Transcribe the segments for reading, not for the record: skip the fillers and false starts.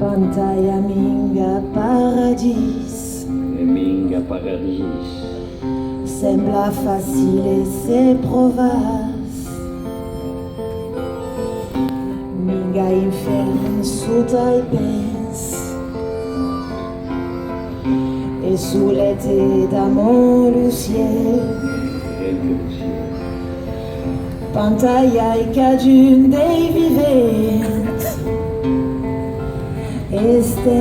Pantaya minga paradis. E minga paradis. Sembla facile se provas. Minga inferno sotto i pens. E sulle te d'amor lo cielo. Pantaya e cajun dei viventi. Este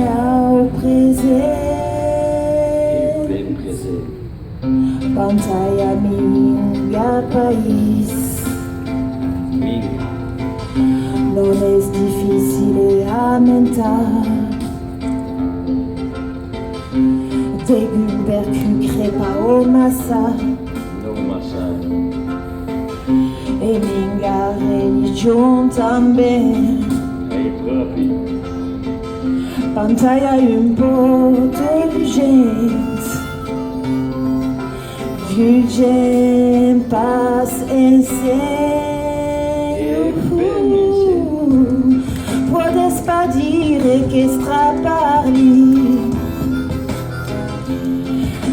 ao presente. Pantaya minga país. Minga. Non è difficile a mentar. Te percu crepa o massa. No massa. E minga religion também. Ei proprio. Pantaya un po' intelligente. Viu gente paz em Podes pas dire que extra parli.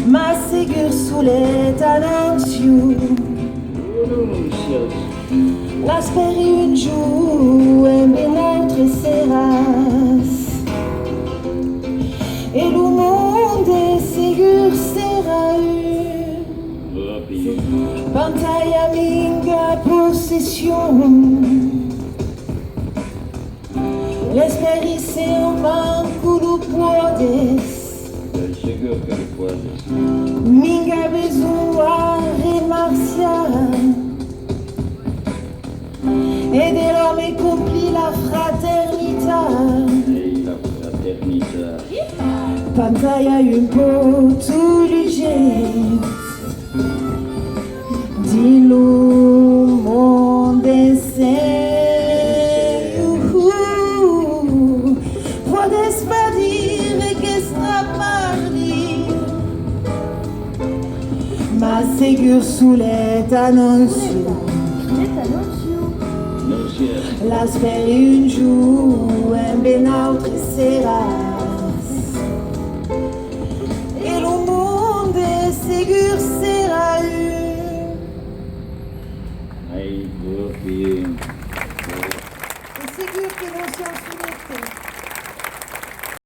Ma ségur sulle anuncio. L'asperi un jour e l'autre serás. Et le monde ségur sera Pantaya minga possession. L'espérance en banco lo puedes. Seguro que lo puedes. Minga besoin remarciar. Et de l'homme compli la fraternità. Ei la fraternità. Pantaya un po' tout legge. Di lo monde sei. Podes pas dire que sera parli. Ma ségur sulle annuncio. L'asperi un jour